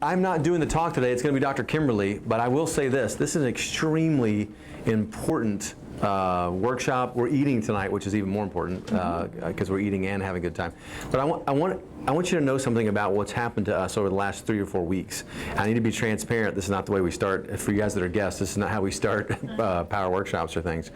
I'm not doing the talk today. It's going to be Dr. Kimberly, but I will say this. This is an extremely important workshop. We're eating tonight, which is even more important because we're eating and having a good time. But I want you to know something about what's happened to us over the last 3 or 4 weeks. I need to be transparent. This is not the way we start. For you guys that are guests, this is not how we start power workshops or things.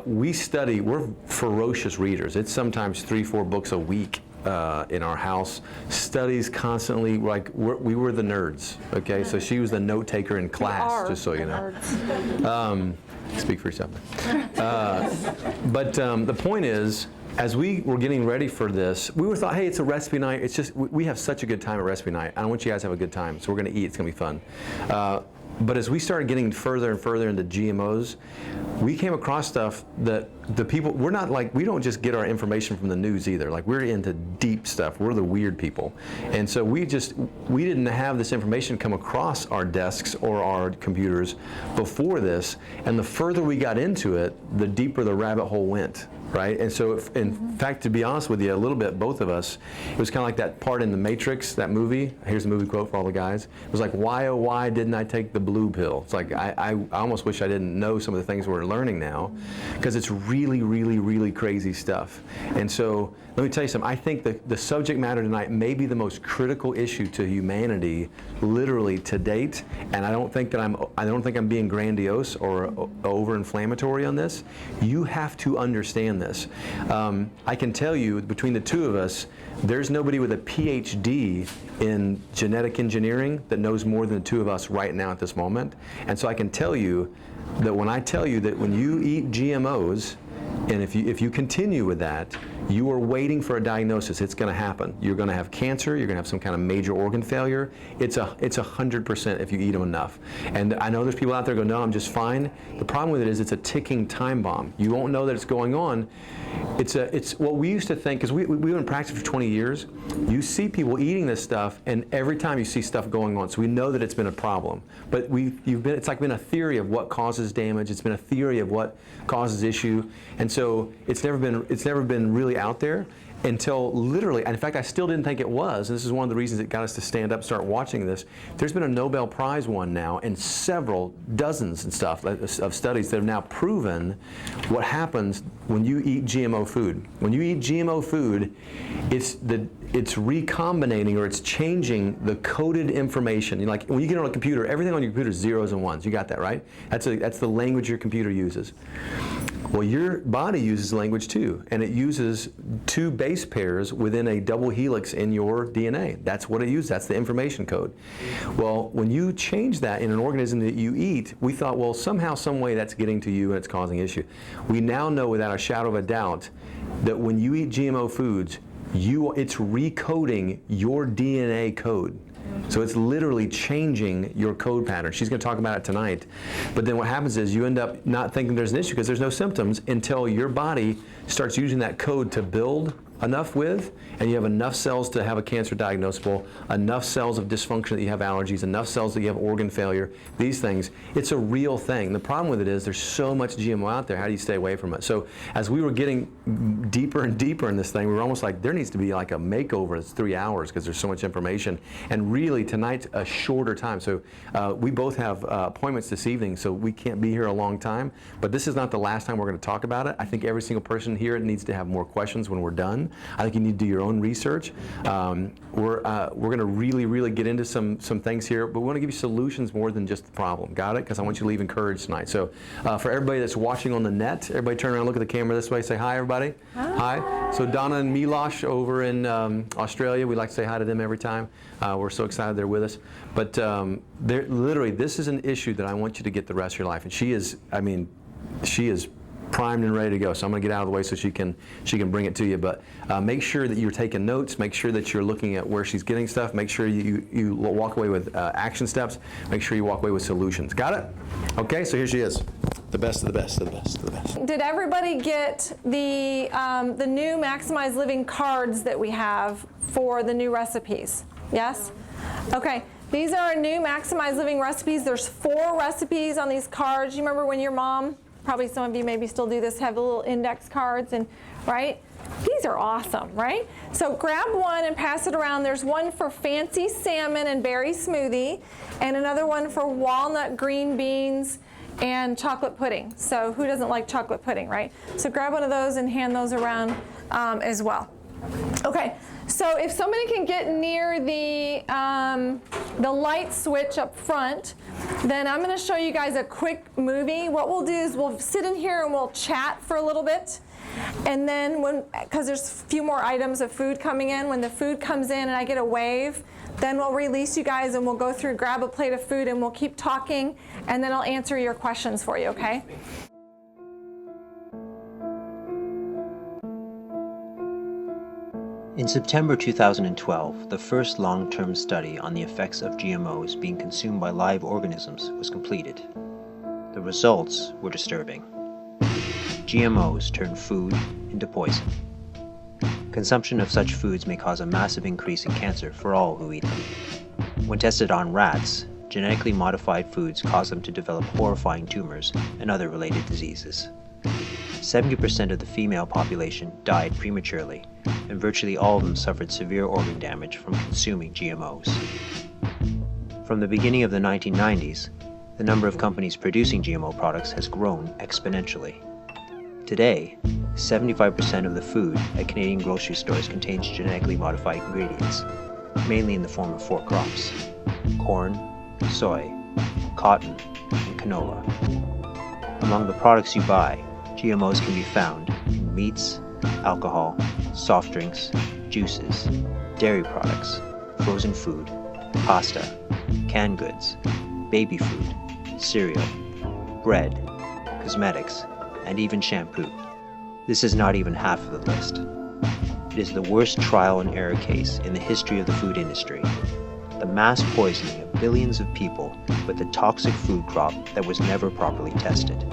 We study. We're ferocious readers. It's sometimes 3, 4 books a week. In our house, studies constantly, like we were the nerds, okay? So she was the note taker in class, just so you know. Speak for yourself. But the point is, as we were getting ready for this, we thought, hey, it's a recipe night. It's just, we have such a good time at recipe night. I want you guys to have a good time, so we're gonna eat, it's gonna be fun. But as we started getting further and further into GMOs, we came across stuff that the people, we're not like, we don't just get our information from the news either. Like, we're into deep stuff. We're the weird people. And so we didn't have this information come across our desks or our computers before this. And the further we got into it, the deeper the rabbit hole went. Right? And so, in fact, to be honest with you, a little bit, both of us, it was kind of like that part in The Matrix, that movie. Here's the movie quote for all the guys. It was like, why, oh, why didn't I take the blue pill? It's like, I almost wish I didn't know some of the things we're learning now, because it's really, really, really crazy stuff. And so, let me tell you something. I think the subject matter tonight may be the most critical issue to humanity, literally to date. And I don't think I'm being grandiose or over-inflammatory on this. You have to understand this. I can tell you, between the two of us, there's nobody with a PhD in genetic engineering that knows more than the two of us right now at this moment. And so I can tell you that when I tell you that when you eat GMOs, and if you continue with that, you are waiting for a diagnosis. It's going to happen. You're going to have cancer. You're going to have some kind of major organ failure. It's 100% if you eat them enough. And I know there's people out there go, no, I'm just fine. The problem with it is it's a ticking time bomb. You won't know that it's going on. It's what we used to think, because we were in practice for 20 years. You see people eating this stuff, and every time you see stuff going on, so we know that it's been a problem. But it's like been a theory of what causes damage. It's been a theory of what causes issue, and so it's never been really out there until literally, and in fact, I still didn't think it was, and this is one of the reasons it got us to stand up, start watching this. There's been a Nobel Prize won now, and several dozens and stuff of studies that have now proven what happens when you eat GMO food. When you eat GMO food, it's recombinating, or it's changing the coded information. Like when you get on a computer, everything on your computer is zeros and ones. You got that, right? That's the language your computer uses. Well, your body uses language too, and it uses 2 base pairs within a double helix in your DNA. That's what it uses. That's the information code. Well, when you change that in an organism that you eat, we thought, well, somehow, some way that's getting to you and it's causing issue. We now know without a shadow of a doubt that when you eat GMO foods, it's recoding your DNA code. So it's literally changing your code pattern. She's going to talk about it tonight. But then what happens is you end up not thinking there's an issue because there's no symptoms until your body starts using that code to build enough with, and you have enough cells to have a cancer diagnosable, enough cells of dysfunction that you have allergies, enough cells that you have organ failure, these things. It's a real thing. The problem with it is there's so much GMO out there. How do you stay away from it? So as we were getting deeper and deeper in this thing, we were almost like, there needs to be like a makeover that's 3 hours because there's so much information. And really, tonight's a shorter time. So we both have appointments this evening, so we can't be here a long time. But this is not the last time we're going to talk about it. I think every single person here needs to have more questions when we're done. I think you need to do your own research. We're going to really get into some things here, but we want to give you solutions more than just the problem. Got it? Because I want you to leave encouraged tonight. So for everybody that's watching on the net, everybody turn around, look at the camera this way, say hi, everybody. Hi. So Donna and Milosh over in Australia, we like to say hi to them every time. We're so excited they're with us. But literally, this is an issue that I want you to get the rest of your life. And she is primed and ready to go. So I'm going to get out of the way so she can bring it to you. But make sure that you're taking notes. Make sure that you're looking at where she's getting stuff. Make sure you walk away with action steps. Make sure you walk away with solutions. Got it? Okay, so here she is. The best of the best of the best of the best. Did everybody get the new Maximize Living cards that we have for the new recipes? Yes? Okay. These are our new Maximize Living recipes. There's 4 recipes on these cards. You remember when your mom Probably some of you maybe still do this, have the little index cards, and right? These are awesome, right? So grab one and pass it around. There's one for fancy salmon and berry smoothie, and another one for walnut green beans and chocolate pudding. So who doesn't like chocolate pudding, right? So grab one of those and hand those around as well. Okay, so if somebody can get near the light switch up front, then I'm going to show you guys a quick movie. What we'll do is we'll sit in here and we'll chat for a little bit. And then because there's a few more items of food coming in, when the food comes in and I get a wave, then we'll release you guys and we'll go through, grab a plate of food, and we'll keep talking, and then I'll answer your questions for you, okay? In September 2012, the first long-term study on the effects of GMOs being consumed by live organisms was completed. The results were disturbing. GMOs turn food into poison. Consumption of such foods may cause a massive increase in cancer for all who eat them. When tested on rats, genetically modified foods cause them to develop horrifying tumors and other related diseases. 70% of the female population died prematurely, and virtually all of them suffered severe organ damage from consuming GMOs. From the beginning of the 1990s, the number of companies producing GMO products has grown exponentially. Today, 75% of the food at Canadian grocery stores contains genetically modified ingredients, mainly in the form of 4 crops: corn, soy, cotton, and canola. Among the products you buy, GMOs can be found in meats, alcohol, soft drinks, juices, dairy products, frozen food, pasta, canned goods, baby food, cereal, bread, cosmetics, and even shampoo. This is not even half of the list. It is the worst trial and error case in the history of the food industry. The mass poisoning of billions of people with a toxic food crop that was never properly tested.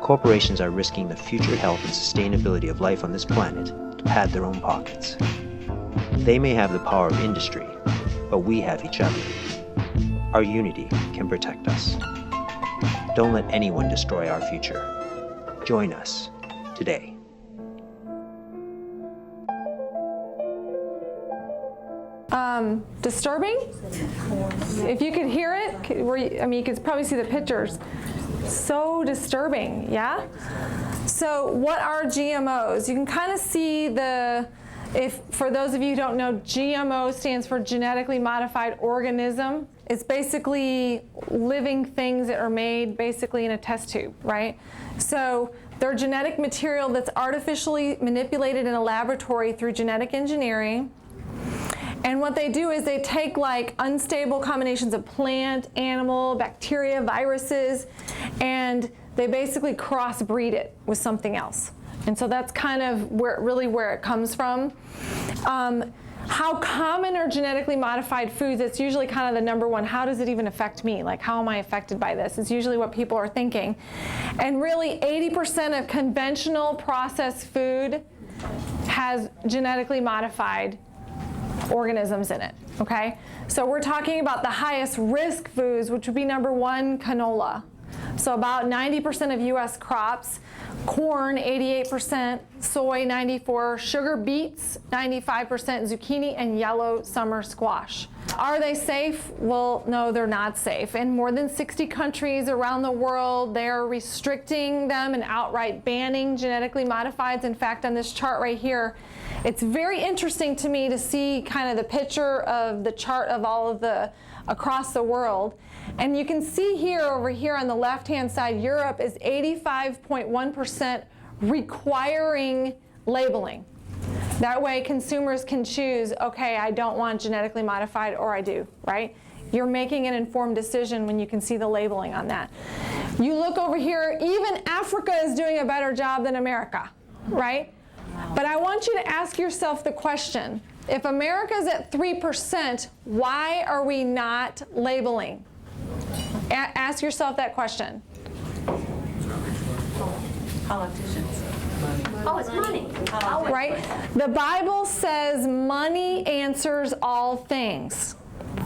Corporations are risking the future health and sustainability of life on this planet to pad their own pockets. They may have the power of industry, but we have each other. Our unity can protect us. Don't let anyone destroy our future. Join us today. Disturbing? If you could hear it, you could probably see the pictures. So disturbing, yeah? So what are GMOs? You can kind of see for those of you who don't know, GMO stands for genetically modified organism. It's basically living things that are made basically in a test tube, right? So they're genetic material that's artificially manipulated in a laboratory through genetic engineering. And what they do is they take like unstable combinations of plant, animal, bacteria, viruses, and they basically crossbreed it with something else. And so that's kind of where it comes from. How common are genetically modified foods? It's usually kind of the number one. How does it even affect me? Like, how am I affected by this? It's usually what people are thinking. And really, 80% of conventional processed food has genetically modified organisms in it, okay? So we're talking about the highest risk foods, which would be number 1, canola. So about 90% of US crops, corn 88%, soy 94%, sugar beets 95%, zucchini, and yellow summer squash. Are they safe? Well, no, they're not safe. In more than 60 countries around the world, they're restricting them and outright banning genetically modifieds. In fact, on this chart right here, it's very interesting to me to see kind of the picture of the chart of all of the across the world. And you can see here, over here on the left-hand side, Europe is 85.1% requiring labeling. That way consumers can choose, okay, I don't want genetically modified, or I do, right? You're making an informed decision when you can see the labeling on that. You look over here, even Africa is doing a better job than America, right? But I want you to ask yourself the question, if America's at 3%, why are we not labeling? Ask yourself that question. Politicians. Oh, it's money. Right? The Bible says money answers all things.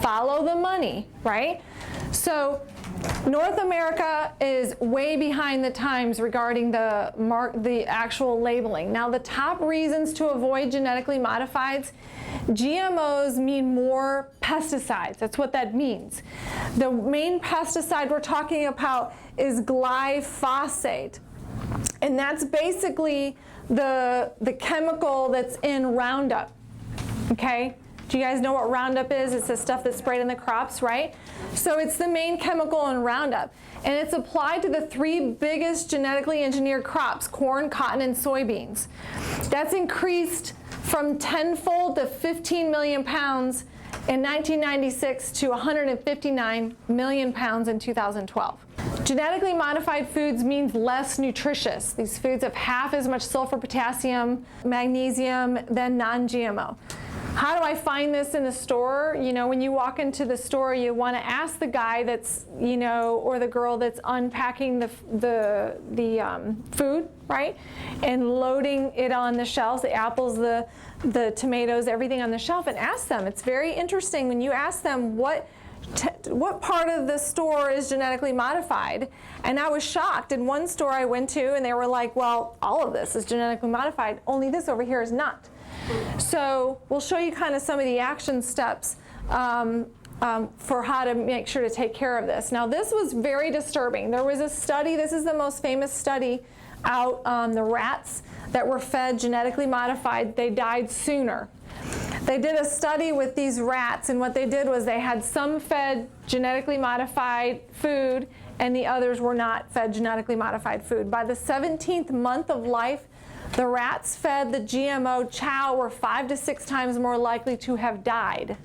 Follow the money, right? So North America is way behind the times regarding the actual labeling. Now, the top reasons to avoid genetically modifieds, GMOs mean more pesticides. That's what that means. The main pesticide we're talking about is glyphosate. And that's basically the chemical that's in Roundup, okay? Do you guys know what Roundup is? It's the stuff that's sprayed in the crops, right? So it's the main chemical in Roundup. And it's applied to the 3 biggest genetically engineered crops, corn, cotton, and soybeans. That's increased from tenfold to 15 million pounds in 1996 to 159 million pounds in 2012. Genetically modified foods means less nutritious. These foods have half as much sulfur, potassium, magnesium than non-GMO. How do I find this in the store? You know, when you walk into the store, you want to ask the guy that's, you know, or the girl that's unpacking the food, right? And loading it on the shelves, the apples, the tomatoes, everything on the shelf, and ask them. It's very interesting when you ask them what part of the store is genetically modified. And I was shocked. In one store I went to, and they were like, well, all of this is genetically modified, only this over here is not. So we'll show you kind of some of the action steps for how to make sure to take care of this. Now, this was very disturbing. There was a study, this is the most famous study out on the rats that were fed genetically modified. They died sooner. They did a study with these rats, and what they did was they had some fed genetically modified food, and the others were not fed genetically modified food. By the 17th month of life, the rats fed the GMO chow were 5 to 6 times more likely to have died.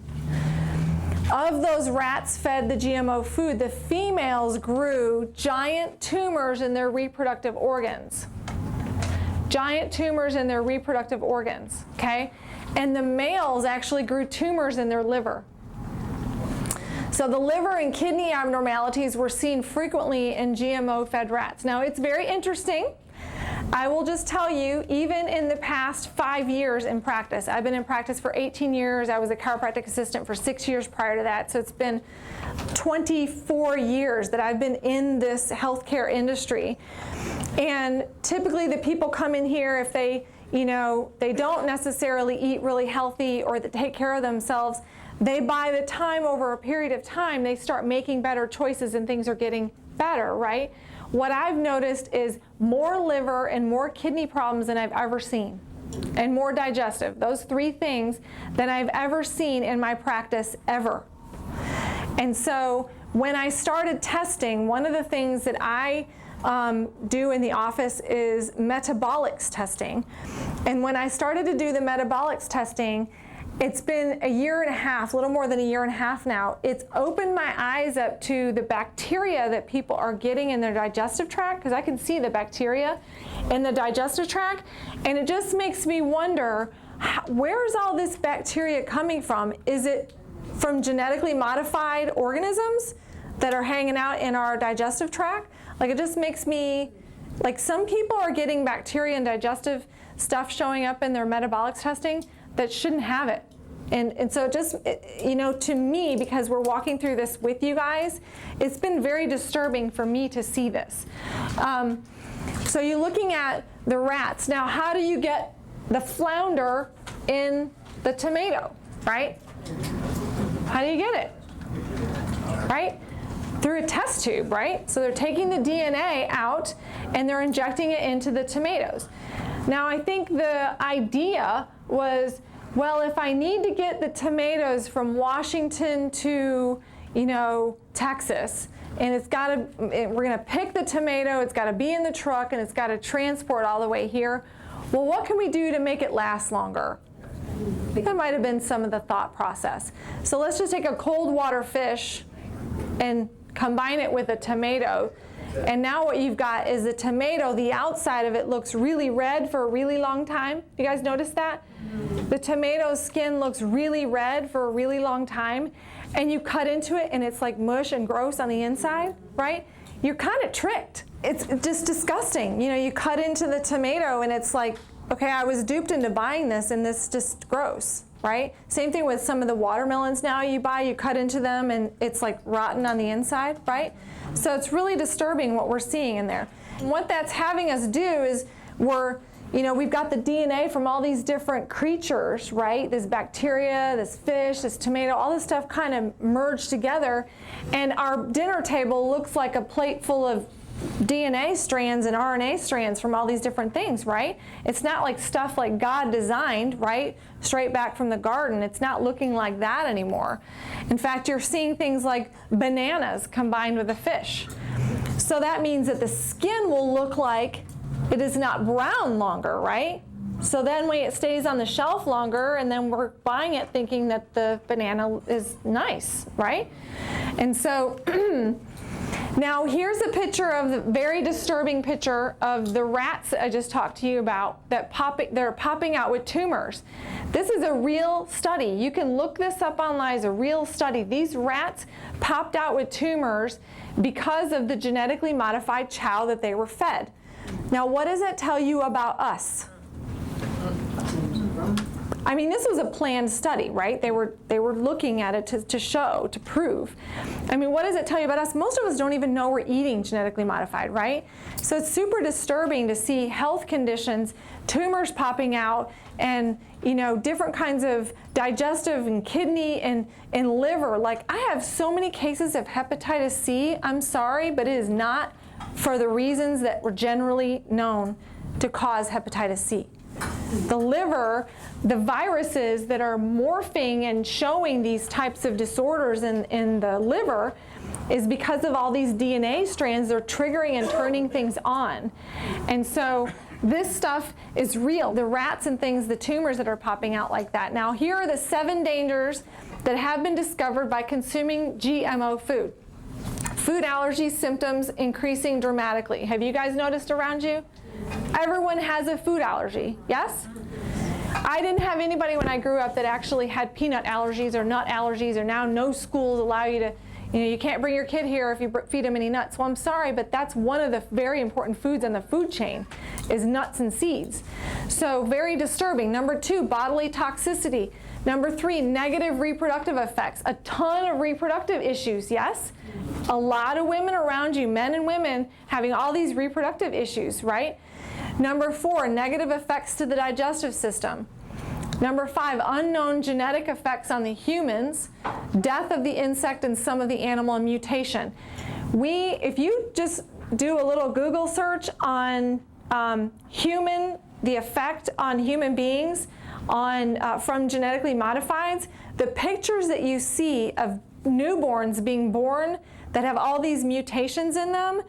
Of those rats fed the GMO food, the females grew giant tumors in their reproductive organs. Giant tumors in their reproductive organs, okay? And the males actually grew tumors in their liver. So the liver and kidney abnormalities were seen frequently in GMO-fed rats. Now, it's very interesting. I will just tell you, even in the past 5 years in practice, I've been in practice for 18 years. I was a chiropractic assistant for 6 years prior to that. So it's been 24 years that I've been in this healthcare industry. And typically the people come in here if they, you know, they don't necessarily eat really healthy or that take care of themselves. They, by the time, over a period of time, they start making better choices and things are getting better, right? What I've noticed is more liver and more kidney problems than I've ever seen, and more digestive. Those 3 things than I've ever seen in my practice ever. And so when I started testing, one of the things that I do in the office is metabolics testing. And when I started to do the metabolics testing, it's been a year and a half, a little more than a year and a half now. It's opened my eyes up to the bacteria that people are getting in their digestive tract, because I can see the bacteria in the digestive tract, and it just makes me wonder, where is all this bacteria coming from? Is it from genetically modified organisms that are hanging out in our digestive tract? Like, it just makes me, like, some people are getting bacteria and digestive stuff showing up in their metabolics testing that shouldn't have it. And so just, you know, to me, because we're walking through this with you guys, it's been very disturbing for me to see this. So you're looking at the rats. Now, how do you get the flounder in the tomato, right? How do you get it, right? Through a test tube, right? So they're taking the DNA out and they're injecting it into the tomatoes. Now, I think the idea was, well, if I need to get the tomatoes from Washington to, you know, Texas, and it's got to, we're going to pick the tomato, it's got to be in the truck, and it's got to transport all the way here. Well, what can we do to make it last longer? That might have been some of the thought process. So let's just take a cold water fish and combine it with a tomato. And now what you've got is the tomato, the outside of it looks really red for a really long time. You guys notice that? The tomato skin looks really red for a really long time. And you cut into it and it's like mush and gross on the inside, right? You're kind of tricked. It's just disgusting. You know, you cut into the tomato and it's like, okay, I was duped into buying this and this is just gross. right? Same thing with some of the watermelons now you buy, you cut into them and it's like rotten on the inside, right? So it's really disturbing what we're seeing in there. And what that's having us do is we've got the DNA from all these different creatures, right? This bacteria, this fish, this tomato, all this stuff kind of merged together, and our dinner table looks like a plate full of DNA strands and RNA strands from all these different things, right? It's not like stuff like God designed, right? Straight back from the garden. It's not looking like that anymore. In fact, you're seeing things like bananas combined with a fish. So that means that the skin will look like it is not brown longer, right? So then when it stays on the shelf longer, and then we're buying it thinking that the banana is nice, right? And so now here's a picture of the very disturbing picture of the rats that I just talked to you about that are popping out with tumors. This is a real study. You can look this up online. It's a real study. These rats popped out with tumors because of the genetically modified chow that they were fed. Now, what does that tell you about us? I mean, this was a planned study, right? They were looking at it to prove. I mean, what does it tell you about us? Most of us don't even know we're eating genetically modified, right? So it's super disturbing to see health conditions, tumors popping out, and different kinds of digestive and kidney and liver. Like, I have so many cases of hepatitis C. I'm sorry, but it is not for the reasons that were generally known to cause hepatitis C. The liver, the viruses that are morphing and showing these types of disorders in the liver is because of all these DNA strands. They're triggering and turning things on. And so this stuff is real. The rats and things, the tumors that are popping out like that. Now, here are the 7 dangers that have been discovered by consuming GMO food. Food allergy symptoms increasing dramatically. Have you guys noticed around you? Everyone has a food allergy, yes? I didn't have anybody when I grew up that actually had peanut allergies or nut allergies, or now no schools allow you to, you can't bring your kid here if you feed them any nuts. Well, I'm sorry, but that's one of the very important foods in the food chain is nuts and seeds. So very disturbing. Number 2, bodily toxicity. Number 3, negative reproductive effects. A ton of reproductive issues, yes? A lot of women around you, men and women, having all these reproductive issues, right? Number 4, negative effects to the digestive system. Number 5, unknown genetic effects on the humans, death of the insect and some of the animal, and mutation. If you just do a little Google search on the effect on human beings from genetically modifieds, the pictures that you see of newborns being born that have all these mutations in them,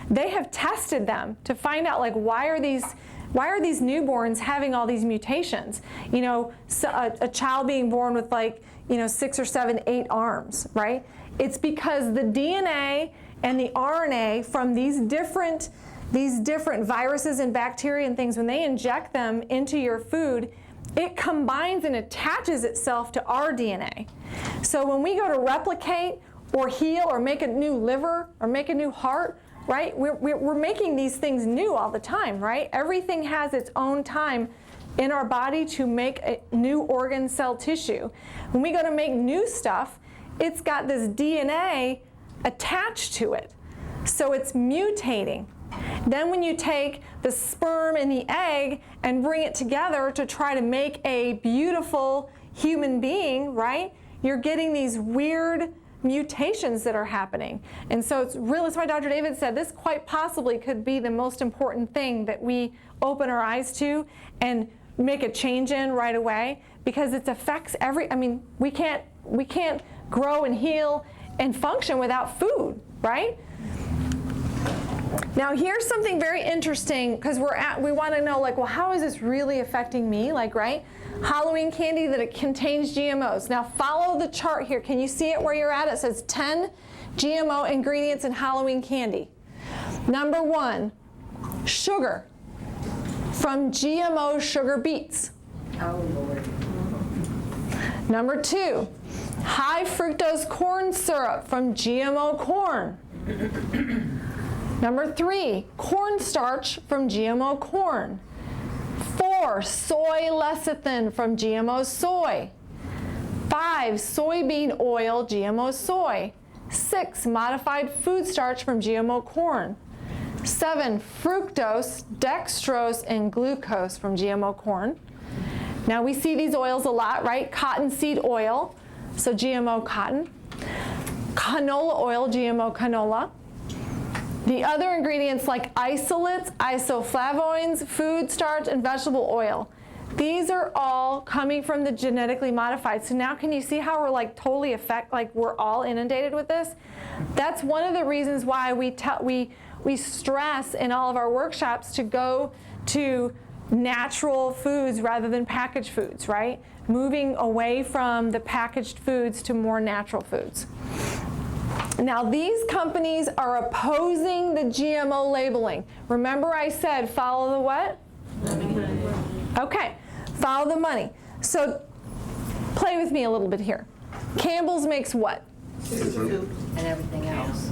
they have tested them to find out, like, why are these newborns having all these mutations? So a child being born with 6 or 7, 8 arms, right? It's because the DNA and the RNA from these different viruses and bacteria and things, when they inject them into your food, it combines and attaches itself to our DNA. So when we go to replicate or heal or make a new liver or make a new heart, right? We're making these things new all the time, right? Everything has its own time in our body to make a new organ, cell, tissue. When we go to make new stuff, it's got this DNA attached to it. So it's mutating. Then when you take the sperm and the egg and bring it together to try to make a beautiful human being, right? You're getting these weird mutations that are happening. And so it's really, that's why Dr. David said this quite possibly could be the most important thing that we open our eyes to and make a change in right away, because it affects we can't grow and heal and function without food, right? Now here's something very interesting, because we want to know, well, how is this really affecting me, right? Halloween candy that it contains GMOs. Now follow the chart here. Can you see it where you're at? It says 10 GMO ingredients in Halloween candy. Number 1, sugar from GMO sugar beets. Oh, Lord. Number 2, high fructose corn syrup from GMO corn. Number 3, cornstarch from GMO corn. 4, soy lecithin from GMO soy. 5, soybean oil, GMO soy. 6, modified food starch from GMO corn. 7, fructose, dextrose, and glucose from GMO corn. Now we see these oils a lot, right? Cottonseed oil, so GMO cotton. Canola oil, GMO canola. The other ingredients like isolates, isoflavonoids, food starch, and vegetable oil. These are all coming from the genetically modified. So now can you see how we're like totally we're all inundated with this? That's one of the reasons why we stress in all of our workshops to go to natural foods rather than packaged foods, right? Moving away from the packaged foods to more natural foods. Now these companies are opposing the GMO labeling. Remember I said follow the what? Okay, follow the money. So play with me a little bit here. Campbell's makes what? Soup and everything else.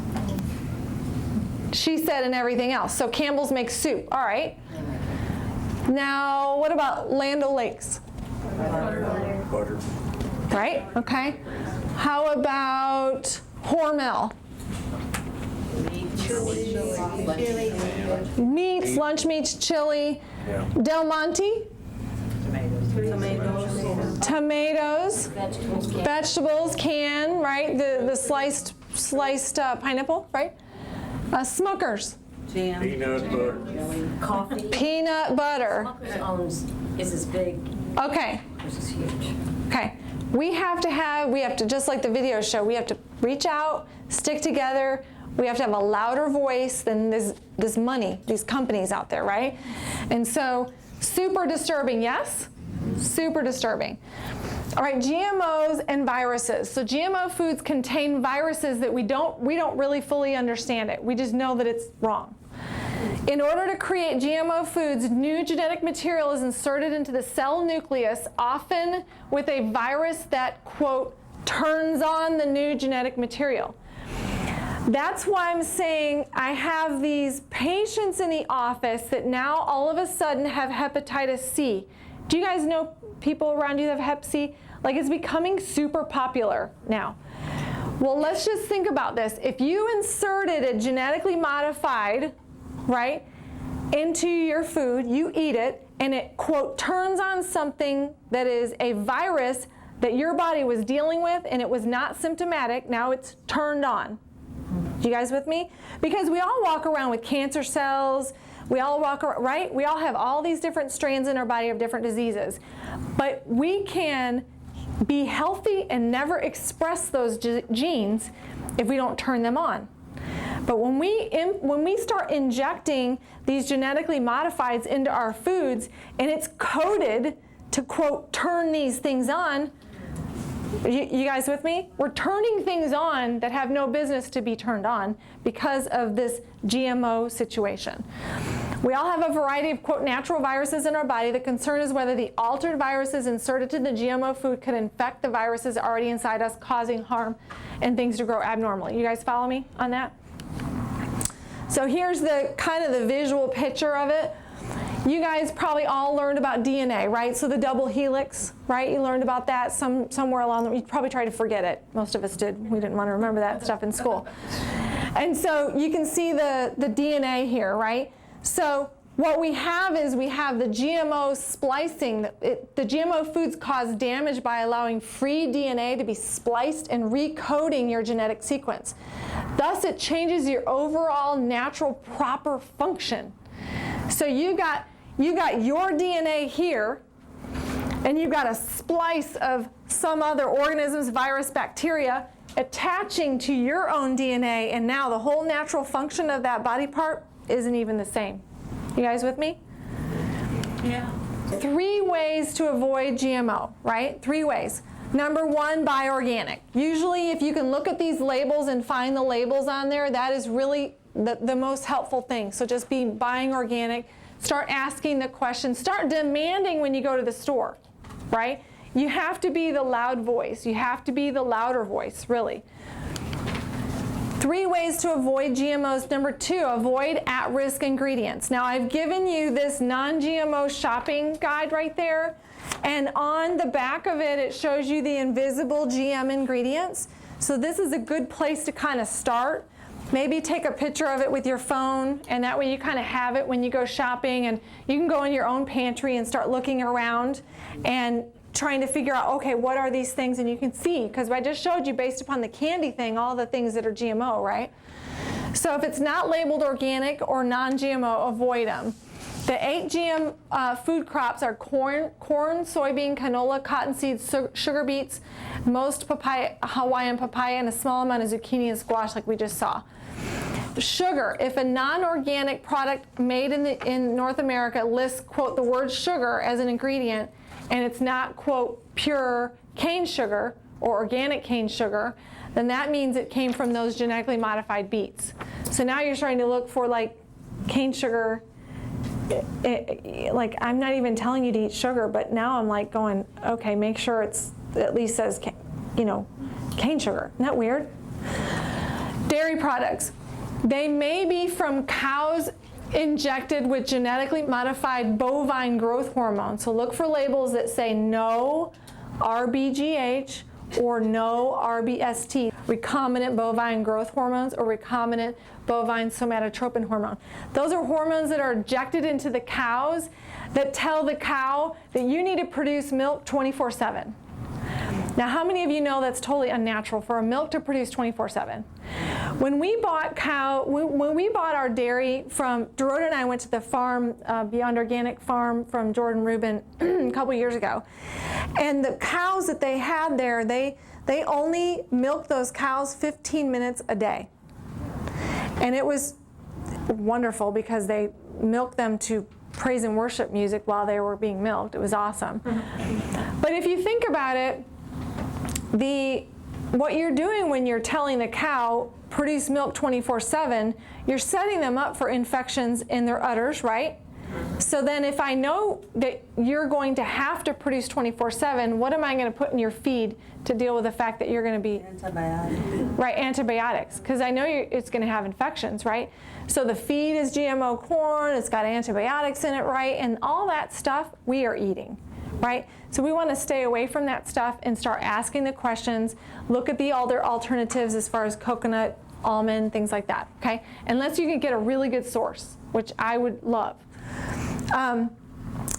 She said and everything else. So Campbell's makes soup, all right. Now what about Land O'Lakes? Butter. Right, okay. How about Hormel? Meats, lunch meats, chili. Yeah. Del Monte? Tomatoes. Vegetables, can, right? The sliced pineapple, right? Smuckers. Jam. Peanut butter. Coffee. Peanut butter. Smuckers is as big, Okay, this is huge. okay. We have to, just like the video show, we have to reach out, stick together. We have to have a louder voice than this money, these companies out there, right? And so, super disturbing, yes? Super disturbing. All right, GMOs and viruses. So GMO foods contain viruses that we don't really fully understand it. We just know that it's wrong. In order to create GMO foods, new genetic material is inserted into the cell nucleus, often with a virus that, quote, turns on the new genetic material. That's why I'm saying I have these patients in the office that now all of a sudden have hepatitis C. Do you guys know people around you that have hep C? Like, it's becoming super popular now. Well, let's just think about this. If you inserted a genetically modified, right, into your food, you eat it, and it, quote, turns on something that is a virus that your body was dealing with, and it was not symptomatic, now it's turned on. You guys with me? Because we all walk around with cancer cells, we all walk around, right? We all have all these different strands in our body of different diseases. But we can be healthy and never express those genes if we don't turn them on. But when we start injecting these genetically modifieds into our foods, and it's coded to, quote, turn these things on, you guys with me? We're turning things on that have no business to be turned on because of this GMO situation. We all have a variety of, quote, natural viruses in our body. The concern is whether the altered viruses inserted to the GMO food could infect the viruses already inside us, causing harm and things to grow abnormally. You guys follow me on that? So here's the kind of the visual picture of it. You guys probably all learned about DNA, right? So the double helix, right? You learned about that somewhere along the way. You probably tried to forget it. Most of us did. We didn't want to remember that stuff in school. And so you can see the DNA here, right? So what we have is we have the GMO splicing. The GMO foods cause damage by allowing free DNA to be spliced and recoding your genetic sequence. Thus, it changes your overall natural proper function. So you got your DNA here, and you've got a splice of some other organisms, virus, bacteria, attaching to your own DNA, and now the whole natural function of that body part isn't even the same. You guys with me? Yeah. 3 ways to avoid GMO, right? 3 ways. Number 1, buy organic. Usually if you can look at these labels and find the labels on there, that is really the most helpful thing. So just be buying organic. Start asking the questions. Start demanding when you go to the store, right? You have to be the loud voice. You have to be the louder voice, really. 3 ways to avoid GMOs. Number 2, avoid at-risk ingredients. Now, I've given you this non-GMO shopping guide right there. And on the back of it, it shows you the invisible GM ingredients. So this is a good place to kind of start. Maybe take a picture of it with your phone, and that way you kind of have it when you go shopping, and you can go in your own pantry and start looking around and trying to figure out, okay, what are these things? And you can see, because I just showed you based upon the candy thing, all the things that are GMO, right? So if it's not labeled organic or non-GMO, avoid them. The 8 GM food crops are corn, soybean, canola, cottonseed, sugar beets, most papaya, Hawaiian papaya, and a small amount of zucchini and squash like we just saw. Sugar, if a non-organic product made in North America lists, quote, the word sugar as an ingredient, and it's not, quote, pure cane sugar or organic cane sugar, then that means it came from those genetically modified beets. So now you're starting to look for like cane sugar. Like, I'm not even telling you to eat sugar, but now I'm like going, okay, make sure it's at least says, you know, cane sugar. Isn't that weird? Dairy products. They may be from cows injected with genetically modified bovine growth hormone. So look for labels that say no RBGH or no RBST, recombinant bovine growth hormones or recombinant bovine somatotropin hormone. Those are hormones that are injected into the cows that tell the cow that you need to produce milk 24/7. Now, how many of you know that's totally unnatural for a milk to produce 24/7? When we bought our dairy from, Dorota and I went to the farm, Beyond Organic Farm from Jordan Rubin a couple years ago. And the cows that they had there, they only milked those cows 15 minutes a day. And it was wonderful because they milked them to praise and worship music while they were being milked. It was awesome. But if you think about it, what you're doing when you're telling the cow produce milk 24/7, you're setting them up for infections in their udders, right? So then if I know that you're going to have to produce 24/7, what am I going to put in your feed to deal with the fact that you're going to be Antibiotics. right, antibiotics, because I know it's going to have infections, right? So the feed is GMO corn, it's got antibiotics in it, right? And all that stuff we are eating, right? So we want to stay away from that stuff and start asking the questions, look at the other alternatives as far as coconut, almond, things like that, okay? Unless you can get a really good source, which I would love.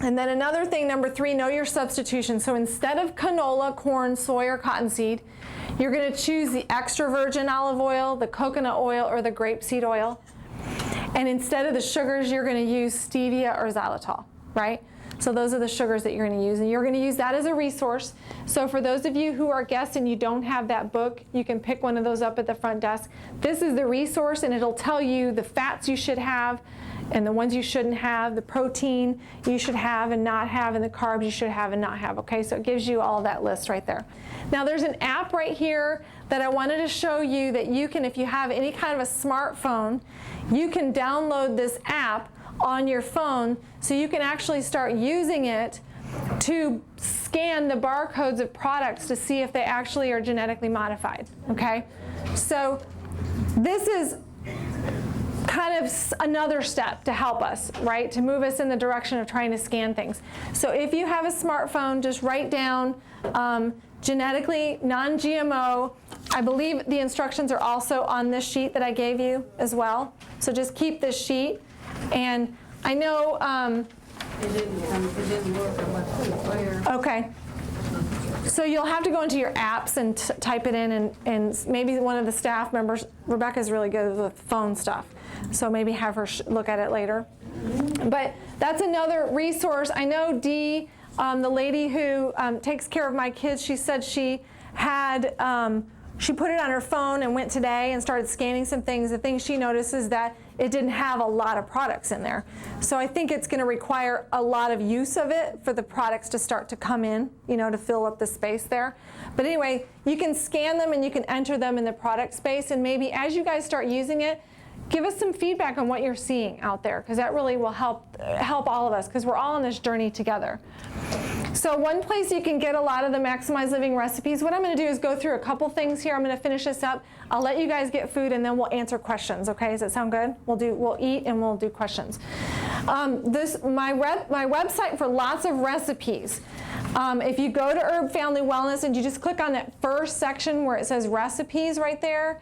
And then another thing, number 3, know your substitution. So instead of canola, corn, soy, or cottonseed, you're going to choose the extra virgin olive oil, the coconut oil, or the grapeseed oil. And instead of the sugars, you're going to use stevia or xylitol, right? So those are the sugars that you're going to use, and you're going to use that as a resource. So for those of you who are guests and you don't have that book, you can pick one of those up at the front desk. This is the resource, and it'll tell you the fats you should have and the ones you shouldn't have, the protein you should have and not have, and the carbs you should have and not have, okay? So it gives you all that list right there. Now there's an app right here that I wanted to show you that you can, if you have any kind of a smartphone, you can download this app on your phone so you can actually start using it to scan the barcodes of products to see if they actually are genetically modified, okay? So this is kind of another step to help us, right? To move us in the direction of trying to scan things. So if you have a smartphone, just write down genetically non-GMO. I believe the instructions are also on this sheet that I gave you as well. So just keep this sheet. And I know, It didn't work on my phone. okay. So you'll have to go into your apps and type it in, and maybe one of the staff members, Rebecca's really good with phone stuff, so maybe have her look at it later. But that's another resource. I know Dee, the lady who takes care of my kids, she said she had, she put it on her phone and went today and started scanning some things. The thing she noticed is that it didn't have a lot of products in there. So I think it's going to require a lot of use of it for the products to start to come in, you know, to fill up the space there. But anyway, you can scan them and you can enter them in the product space, and maybe as you guys start using it, give us some feedback on what you're seeing out there, because that really will help all of us, because we're all on this journey together. So one place you can get a lot of the Maximize Living recipes, what I'm going to do is go through a couple things here. I'm going to finish this up. I'll let you guys get food, and then we'll answer questions, okay? Does that sound good? We'll eat and we'll do questions. My website for lots of recipes. If you go to Herb Family Wellness and you just click on that first section where it says recipes right there,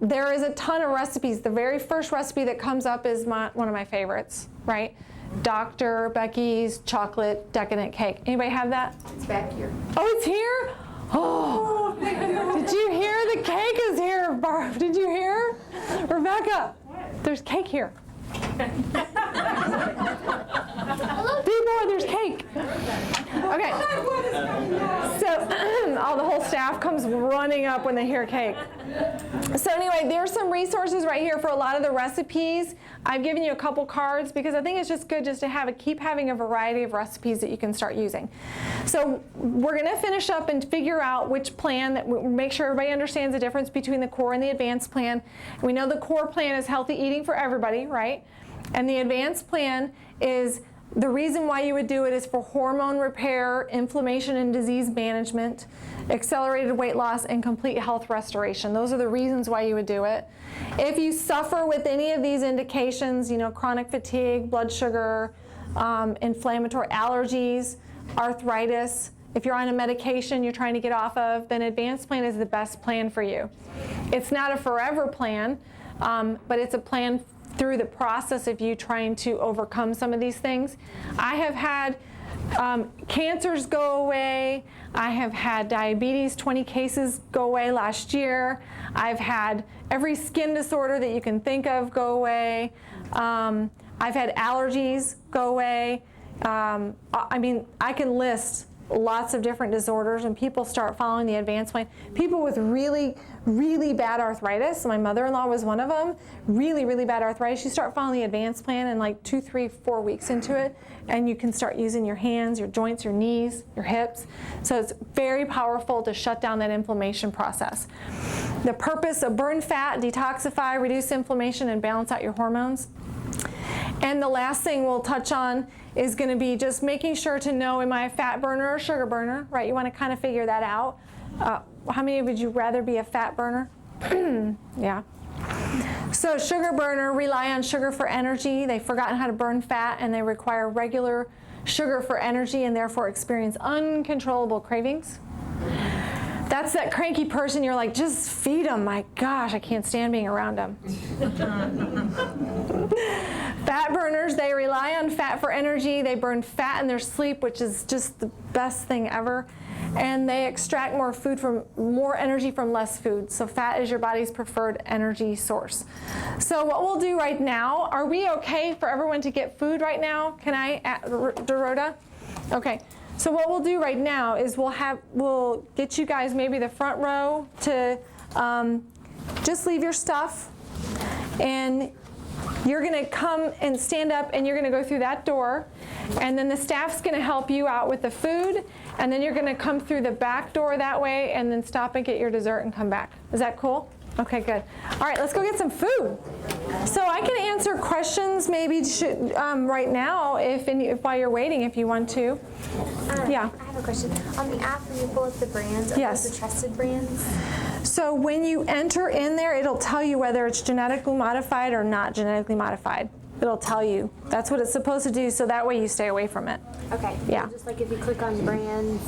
there is a ton of recipes. The very first recipe that comes up is one of my favorites, right? Dr. Becky's chocolate decadent cake. Anybody have that? It's back here. Oh, it's here? Oh, did you hear? The cake is here, Barb. Did you hear? Rebecca, there's cake here. More, there's cake. Okay. So the whole staff comes running up when they hear cake. So anyway, there's some resources right here for a lot of the recipes. I've given you a couple cards because I think it's just good just to keep having a variety of recipes that you can start using. So we're going to finish up and figure out which plan, make sure everybody understands the difference between the core and the advanced plan. We know the core plan is healthy eating for everybody, right? And the advanced plan is the reason why you would do it is for hormone repair, inflammation and disease management, accelerated weight loss, and complete health restoration. Those are the reasons why you would do it. If you suffer with any of these indications, chronic fatigue, blood sugar, inflammatory allergies, arthritis, if you're on a medication you're trying to get off of, then advanced plan is the best plan for you. It's not a forever plan, but it's a plan through the process of you trying to overcome some of these things. I have had cancers go away. I have had diabetes, 20 cases go away last year. I've had every skin disorder that you can think of go away. I've had allergies go away. I mean, I can list lots of different disorders, and people start following the advanced plan. People with really, really bad arthritis, my mother-in-law was one of them, really, really bad arthritis, you start following the advanced plan and like 2, 3, 4 weeks into it, and you can start using your hands, your joints, your knees, your hips. So it's very powerful to shut down that inflammation process. The purpose of burn fat, detoxify, reduce inflammation, and balance out your hormones. And the last thing we'll touch on is going to be just making sure to know, am I a fat burner or sugar burner, right? You want to kind of figure that out. How many would you rather be a fat burner? Yeah. So sugar burner rely on sugar for energy. They've forgotten how to burn fat, and they require regular sugar for energy and therefore experience uncontrollable cravings. That's that cranky person you're like, just feed them. My gosh, I can't stand being around them. Fat burners, they rely on fat for energy. They burn fat in their sleep, which is just the best thing ever. And they extract more energy from less food. So fat is your body's preferred energy source. So what we'll do right now, are we okay for everyone to get food right now? Can I, Dorota? Okay. So what we'll do right now is we'll get you guys maybe the front row to just leave your stuff, and you're going to come and stand up, and you're going to go through that door, and then the staff's going to help you out with the food, and then you're going to come through the back door that way, and then stop and get your dessert and come back. Is that cool? Okay, good. All right, let's go get some food. So I can answer questions maybe right now if while you're waiting, if you want to. Yeah. I have a question. On the app, when you pull up the brands, are Yes. those the trusted brands? So when you enter in there, it'll tell you whether it's genetically modified or not genetically modified. It'll tell you. That's what it's supposed to do, so that way you stay away from it. Okay. Yeah. So just like if you click on brands,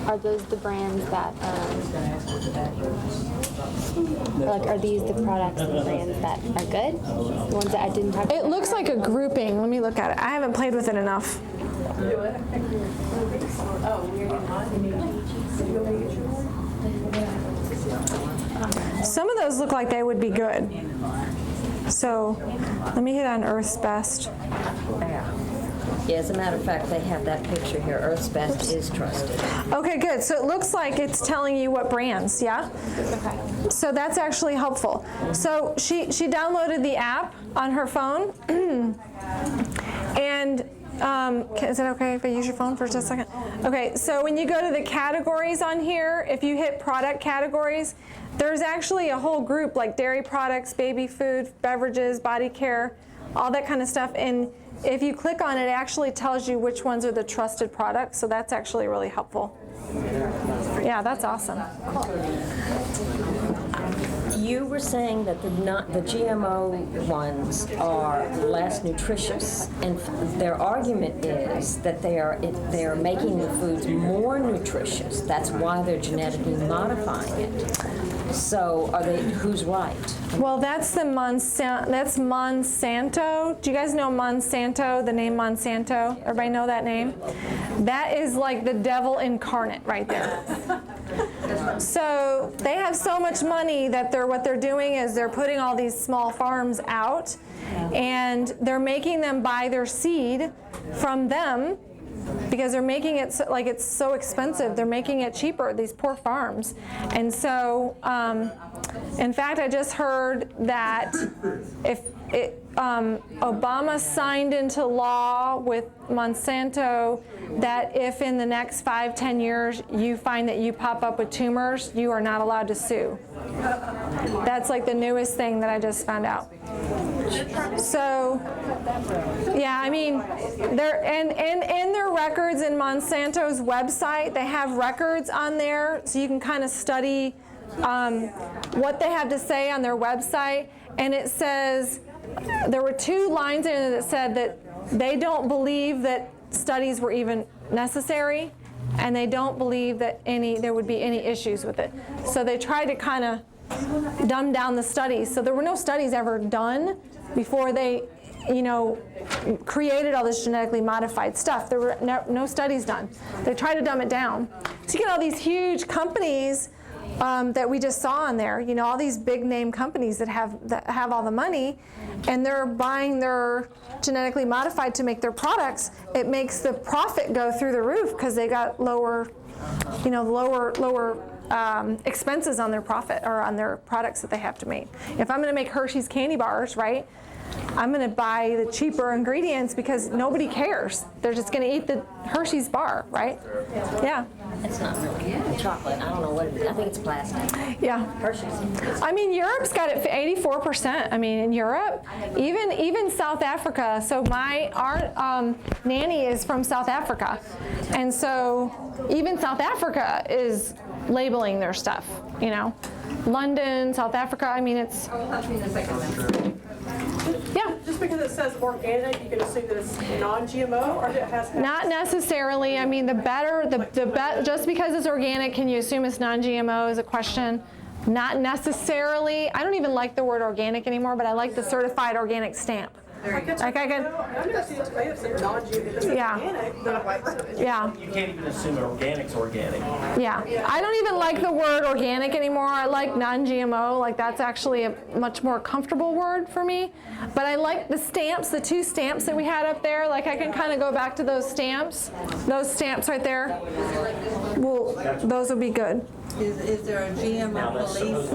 are those the brands that, like, are these the products and brands that are good? The ones that I didn't talk about? It looks like a grouping. Let me look at it. I haven't played with it enough. Some of those look like they would be good. So let me hit on Earth's Best. Yeah, as a matter of fact, they have that picture here. Earth's Best is trusted. Okay, good. So it looks like it's telling you what brands, yeah? Okay. So that's actually helpful. So she downloaded the app on her phone, and is it okay if I use your phone for just a second? Okay, so when you go to the categories on here, if you hit product categories, there's actually a whole group like dairy products, baby food, beverages, body care, all that kind of stuff. And if you click on it, it actually tells you which ones are the trusted products. So that's actually really helpful. Yeah, that's awesome. You were saying that the GMO ones are less nutritious, and their argument is that they are making the foods more nutritious. That's why they're genetically modifying it. So who's right? Well, that's Monsanto. Do you guys know Monsanto, the name Monsanto? Everybody know that name? That is like the devil incarnate right there. So they have so much money that what they're doing is they're putting all these small farms out, and they're making them buy their seed from them, because they're making it like it's so expensive. They're making it cheaper, these poor farms. And so, in fact, I just heard that if Obama signed into law with Monsanto that if in the next 5-10 years you find that you pop up with tumors, you are not allowed to sue. That's like the newest thing that I just found out. So, yeah, I mean, they're in their records in Monsanto's website, they have records on there, so you can kind of study what they have to say on their website. And it says, there were 2 lines in it that said that they don't believe that studies were even necessary, and they don't believe that there would be any issues with it. So they tried to kind of dumb down the studies. So there were no studies ever done before they, created all this genetically modified stuff. There were no studies done. They tried to dumb it down. So you get all these huge companies that we just saw on there, all these big name companies that have all the money, and they're buying their genetically modified to make their products. It makes the profit go through the roof because they got lower expenses on their profit or on their products that they have to make. If I'm going to make Hershey's candy bars, right, I'm going to buy the cheaper ingredients because nobody cares. They're just going to eat the Hershey's bar, right? Yeah. It's not really chocolate. I don't know what it is. I think it's plastic. Yeah. Hershey's. I mean, Europe's got it 84%. I mean, in Europe, even South Africa. So our nanny is from South Africa, and so even South Africa is labeling their stuff. London, South Africa. I mean, it's. Yeah. Just because it says organic, you can assume that it's non-GMO, or it has. Not necessarily. I mean, just because it's organic, can you assume it's non-GMO is a question. Not necessarily. I don't even like the word organic anymore, but I like the certified organic stamp. Like I can. Yeah. Yeah. You can't even assume organic's organic. Yeah. I don't even like the word organic anymore. I like non-GMO. Like that's actually a much more comfortable word for me. But I like the stamps, the 2 stamps that we had up there. Like I can kind of go back to those stamps. Those stamps right there. Well, those would be good. Is there a GMO police?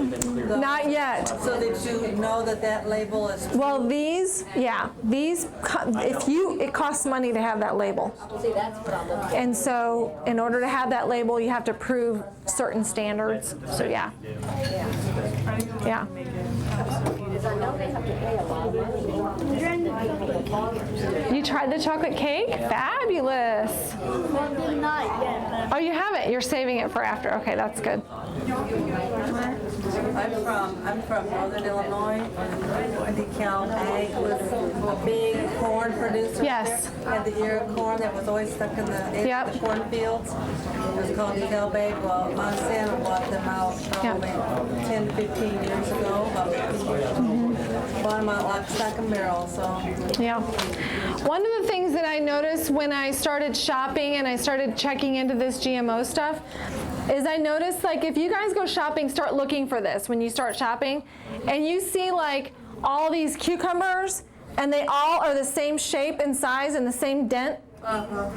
Not yet. So that you know that label is. Well, it costs money to have that label. See, that's what I'm looking at. And so in order to have that label, you have to prove certain standards. So yeah. Yeah. Because I know they have to pay a lot of money. You tried the chocolate cake? Fabulous. Well, did not yet. Oh, you haven't? You're saving it for after. Okay, that's good. I'm from Northern Illinois. DeKalb Ag was a big corn producer. Yes. Had the ear of corn that was always stuck in the edge of the cornfields. It was called DeKalb Ag. Well, Monsanto bought them out probably 10 to 15 years ago. About 15 years ago. Bought them out like stock and barrel. So. Yeah. One of the things that I noticed when I started shopping and I started checking into this GMO stuff is I noticed, like, if you guys go shopping, start looking for this when you start shopping, and you see like all these cucumbers and they all are the same shape and size and the same dent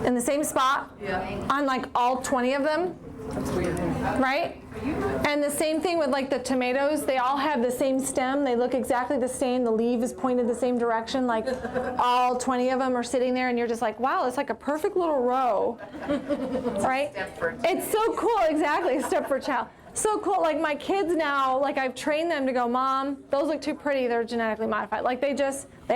in the same spot on like all 20 of them. That's weird. Right? And the same thing with like the tomatoes, they all have the same stem, they look exactly the same, the leaf is pointed the same direction, like all 20 of them are sitting there and you're just like, wow, it's like a perfect little row, right? It's so cool, exactly, step for child. so cool. Like my kids now, like I've trained them to go, Mom, those look too pretty. They're genetically modified. Like they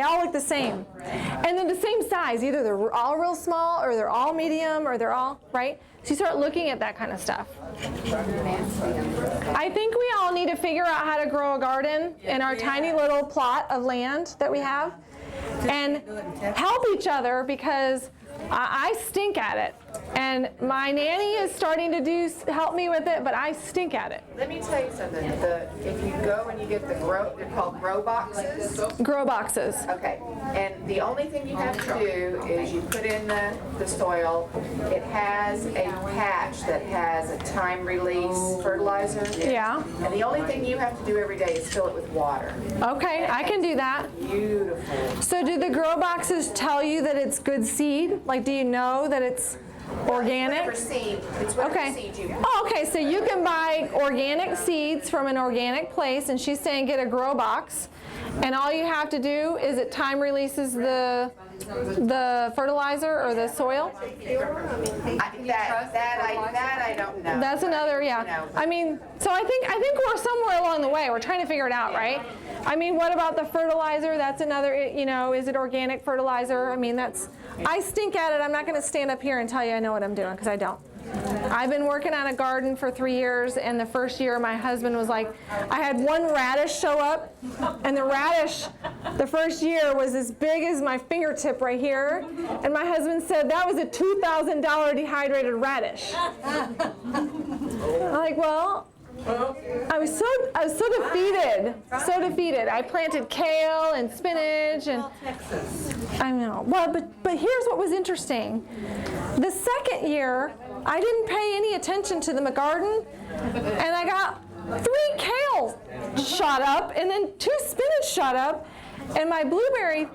all look the same. And then the same size. Either they're all real small or they're all medium or they're all, right? So you start looking at that kind of stuff. I think we all need to figure out how to grow a garden in our tiny little plot of land that we have and help each other, because I stink at it. And my nanny is starting to help me with it, but I stink at it. Let me tell you something. If you go and you get they're called grow boxes. Grow boxes. Okay. And the only thing you have to do is you put in the soil. It has a patch that has a time release fertilizer. Yeah. And the only thing you have to do every day is fill it with water. Okay, I can do that. Beautiful. So do the grow boxes tell you that it's good seed? Like, do you know that it's organic? It's whatever seed you want. Oh, okay, so you can buy organic seeds from an organic place, and she's saying get a grow box, and all you have to do is it time releases the fertilizer or the soil. That I don't know. That's another, yeah. I mean, so I think we're somewhere along the way. We're trying to figure it out, right? I mean, what about the fertilizer? That's another, is it organic fertilizer? I mean, I stink at it. I'm not going to stand up here and tell you I know what I'm doing, because I don't. I've been working on a garden for 3 years, and the first year my husband was like, I had one radish show up, and the radish the first year was as big as my fingertip right here, and my husband said that was a $2,000 dehydrated radish. I'm like, well, I was so defeated. I planted kale and spinach and I know. Well, but here's what was interesting. The second year, I didn't pay any attention to the garden, and I got 3 kale shot up, and then 2 spinach shot up, and my blueberry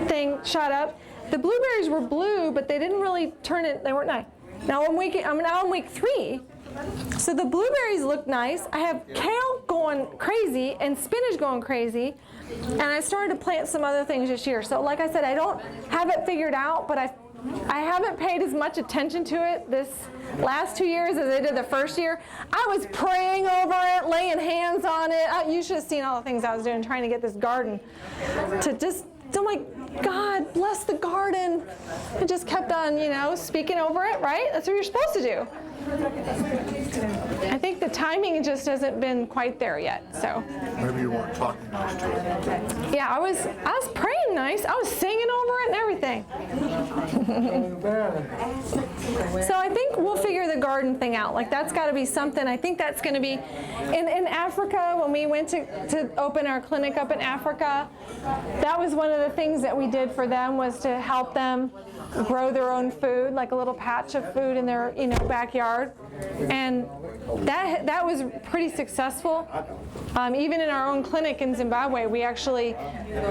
thing shot up. The blueberries were blue, but they didn't really turn it. They weren't nice. Now I'm on week 3. So the blueberries look nice. I have kale going crazy and spinach going crazy. And I started to plant some other things this year. So like I said, I don't have it figured out, but I haven't paid as much attention to it this last 2 years as I did the first year. I was praying over it, laying hands on it. You should have seen all the things I was doing trying to get this garden to I'm like, God, bless the garden. I just kept on, speaking over it, right? That's what you're supposed to do. I think the timing just hasn't been quite there yet, so. Maybe you weren't talking nice to it. Yeah, I was praying nice. I was singing over it and everything. So I think we'll figure the garden thing out. Like, that's got to be something. I think that's going to be, in Africa, when we went to open our clinic up in Africa, that was one of the things that we did for them, was to help them grow their own food, like a little patch of food in their backyard, and that was pretty successful. Even in our own clinic in Zimbabwe, we actually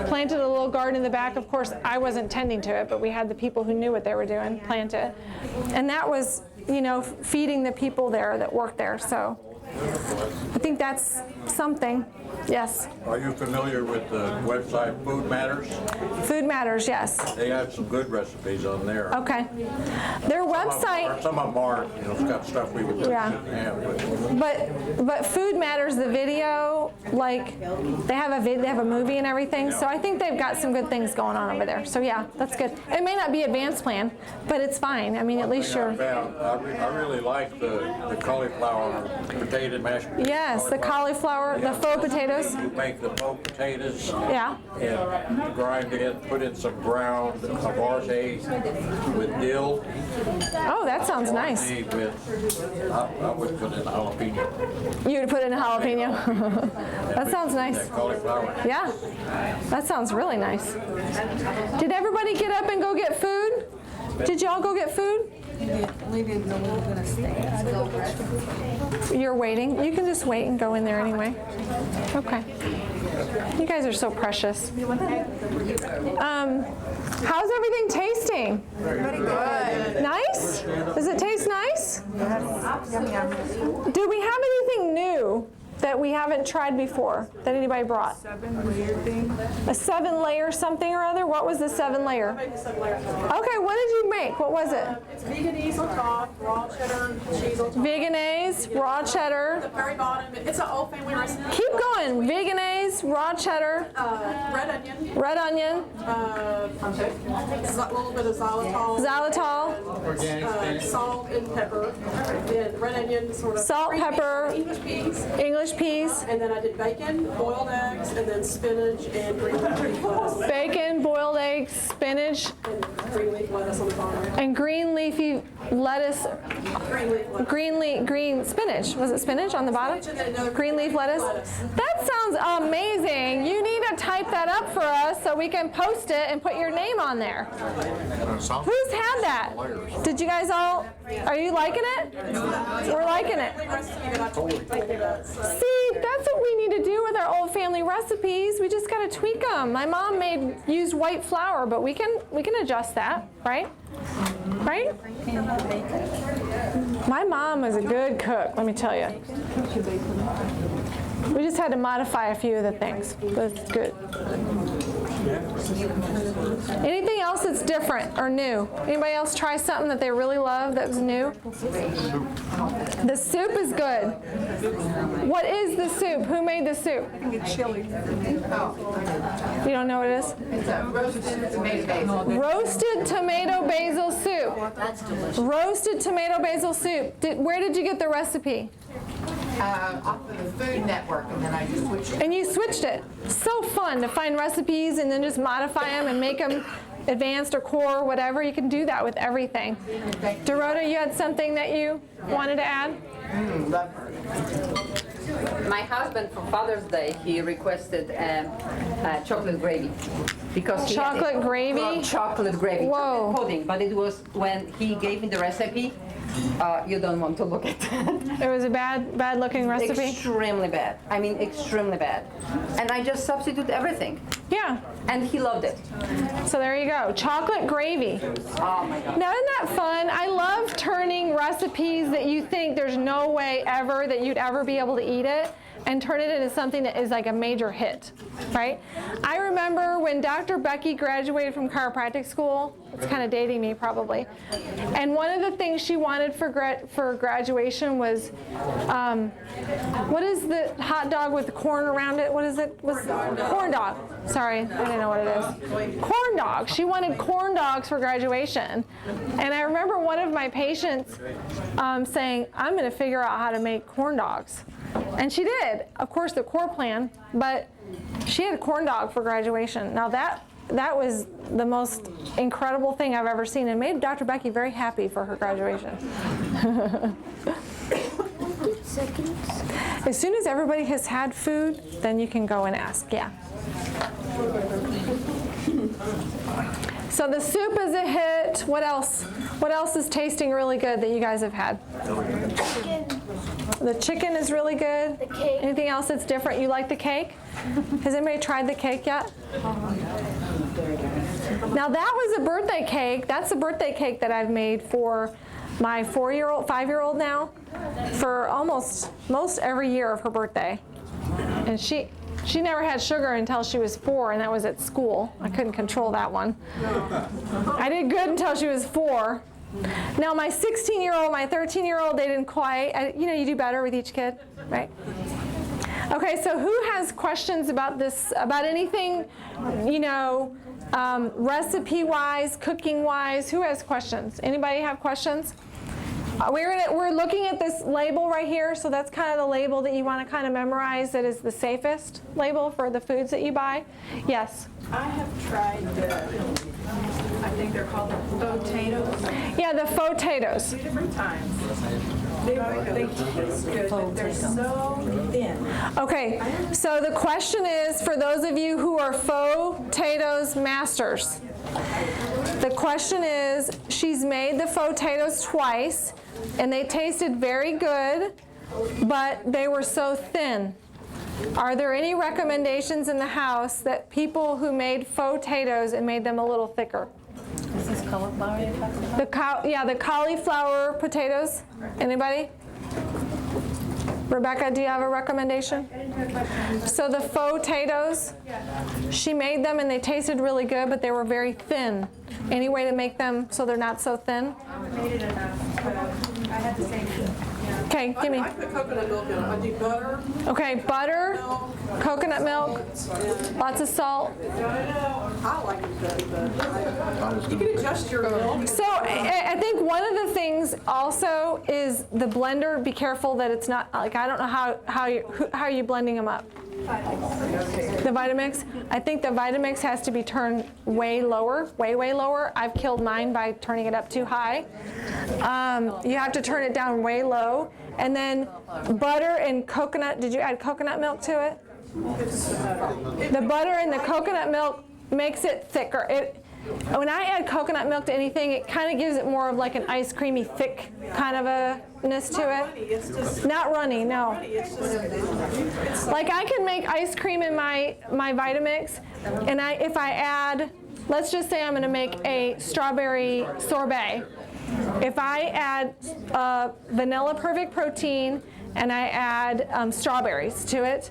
planted a little garden in the back. Of course, I wasn't tending to it, but we had the people who knew what they were doing plant it, and that was feeding the people there that worked there. So I think that's something. Yes. Are you familiar with the website Food Matters? Food Matters, yes. They have some good recipes on there. Okay. Their website. Some of them aren't. It's got stuff we would shouldn't have. But Food Matters, the video, like they have a movie and everything. So I think they've got some good things going on over there. So yeah, that's good. It may not be advanced plan, but it's fine. I mean, at least you're. I really like the cauliflower potato mashed potatoes. Yes, the cauliflower, the faux potatoes. You make the faux potatoes. Yeah. And grind it, put in some ground havarti with dill. Oh, that sounds nice. I would put in jalapeno. You would put in a jalapeno. That sounds nice. That cauliflower. Yeah, that sounds really nice. Did everybody get up and go get food? Did y'all go get food? We didn't know we were going to stay. You're waiting? You can just wait and go in there anyway. Okay. You guys are so precious. How's everything tasting? Pretty good. Nice? Does it taste nice? Yes. Yum, yum. Do we have anything new that we haven't tried before that anybody brought? 7-layer thing. A 7-layer something or other? What was the 7-layer? I made the 7-layer. Okay, what did you make? What was it? It's veganese on top, raw cheddar, cheese on top. Veganese, raw cheddar. The very bottom, it's an old family recipe. Keep going. Veganese, raw cheddar, Red onion, red onion, a little bit of xylitol. xylitol, Salt and pepper. Then red onion, sort of. Salt, green pepper. beans, English peas. English peas, And then I did bacon, boiled eggs, and then spinach and green leaf lettuce. bacon, boiled eggs, spinach, And green leaf lettuce on the bottom. and green leafy lettuce, Green leaf lettuce. green spinach. Was it spinach on the bottom? Spinach and then another Green leaf lettuce? That sounds amazing. You need to type that up for us so we can post it and put your name on there. Who's had that? Did you guys all, are you liking it? We're liking it. See, that's what we need to do with our old family recipes. We just got to tweak them. My mom used white flour, but we can adjust that, right? Right? My mom was a good cook, let me tell you. We just had to modify a few of the things, but it's good. Anything else that's different or new? Anybody else try something that they really love that was new? The soup is good. What is the soup? Who made the soup? I think it's chili. You don't know what it is? It's a roasted tomato basil. Roasted tomato basil soup. That's delicious. Roasted tomato basil soup. Where did you get the recipe? Off of the Food Network, and then I just switched it. And you switched it. So fun to find recipes and then just modify them and make them advanced or core, whatever. You can do that with everything. Dorota, you had something that you wanted to add? My husband, for Father's Day, he requested chocolate gravy. Because Chocolate gravy? Well, chocolate gravy. Whoa. Chocolate pudding. But it was, when he gave me the recipe, you don't want to look at that. It was a bad looking recipe? Extremely bad. I mean, extremely bad. And I just substitute everything. Yeah. And he loved it. So there you go. Chocolate gravy. Oh my God. Now, isn't that fun? I love turning recipes that you think there's no way ever that you'd ever be able to eat it and turn it into something that is like a major hit, right? I remember when Dr. Becky graduated from chiropractic school, it's kind of dating me probably, and one of the things she wanted for graduation was, what is the hot dog with the corn around it? What is it? Corn dog. Sorry, I didn't know what it is. Corn dog. She wanted corn dogs for graduation. And I remember one of my patients saying, I'm going to figure out how to make corn dogs. And she did, of course, the core plan, but she had a corn dog for graduation. Now that was the most incredible thing I've ever seen and made Dr. Becky very happy for her graduation. As soon as everybody has had food, then you can go and ask, yeah. So the soup is a hit. What else? What else is tasting really good that you guys have had? The chicken is really good. The cake. Anything else that's different? You like the cake? Has anybody tried the cake yet? Now that was a birthday cake. That's a birthday cake that I've made for my 5-year-old now, for most every year of her birthday. And she never had sugar until she was 4, and that was at school. I couldn't control that one. I did good until she was 4. Now my 16-year-old, my 13-year-old, they didn't quite. You do better with each kid, right? Okay, so who has questions about this, about anything, recipe-wise, cooking-wise? Who has questions? Anybody have questions? We're looking at this label right here, so that's kind of the label that you want to kind of memorize that is the safest label for the foods that you buy. Yes? I have tried I think they're called the potatoes. Yeah, the potatoes. 2 different times. They taste good, but they're so thin. Okay, so the question is, for those of you who are potatoes masters, the question is, she's made the potatoes twice, and they tasted very good, but they were so thin. Are there any recommendations in the house that people who made potatoes and made them a little thicker? Is this cauliflower you're talking about? The cauliflower potatoes. Anybody? Rebecca, do you have a recommendation? So the faux potatoes, she made them and they tasted really good, but they were very thin. Any way to make them so they're not so thin? I made it enough, but I had the same. Okay, give me. I put coconut milk in it. I do butter. Okay, butter, coconut milk, lots of salt. I like it better, but you can adjust your milk. So I think one of the things also is the blender. Be careful that it's not like, I don't know how are you blending them up. The Vitamix. I think the Vitamix has to be turned way lower, way lower. I've killed mine by turning it up too high. You have to turn it down way low. And then butter and coconut. Did you add coconut milk to it? The butter and the coconut milk makes it thicker. When I add coconut milk to anything, it kind of gives it more of like an ice creamy, thick kind of a-ness to it. Not runny, no. Like I can make ice cream in my Vitamix, and if I add, let's just say I'm going to make a strawberry sorbet. If I add vanilla perfect protein and I add strawberries to it,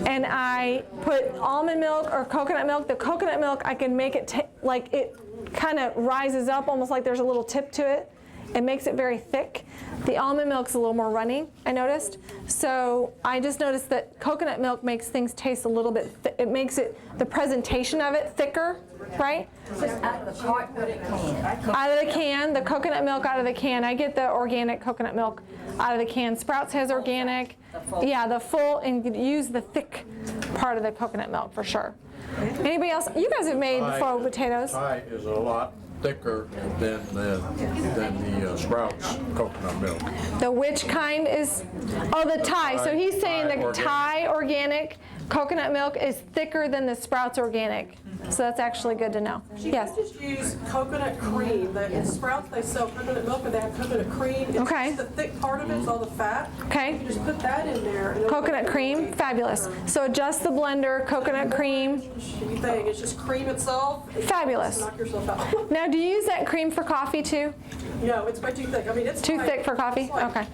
and I put almond milk or coconut milk, the coconut milk I can make it like it kind of rises up almost like there's a little tip to it. It makes it very thick. The almond milk's a little more runny, I noticed. So I just noticed that coconut milk makes things taste a little bit, it makes it, the presentation of it thicker, right? Just out of the cart, but it can. Out of the can, the coconut milk out of the can. I get the organic coconut milk out of the can. Sprouts has organic. Yeah, the full, and use the thick part of the coconut milk for sure. Anybody else? You guys have made faux potatoes. Thai is a lot thicker than the Sprouts coconut milk. The which kind is? Oh, the Thai. So he's saying the Thai organic coconut milk is thicker than the Sprouts organic. So that's actually good to know. You Yes. can just use coconut cream. In Sprouts, they sell coconut milk, but they have coconut cream. It's Okay. just the thick part of it, it's all the fat. Okay. You just put that in there. And it'll Coconut cream, fabulous. So adjust the blender, coconut cream, thing. It's just cream itself. fabulous. Knock yourself out. Now, do you use that cream for coffee too? No, it's way too thick. I mean, it's Too like- thick for coffee? it's like Okay.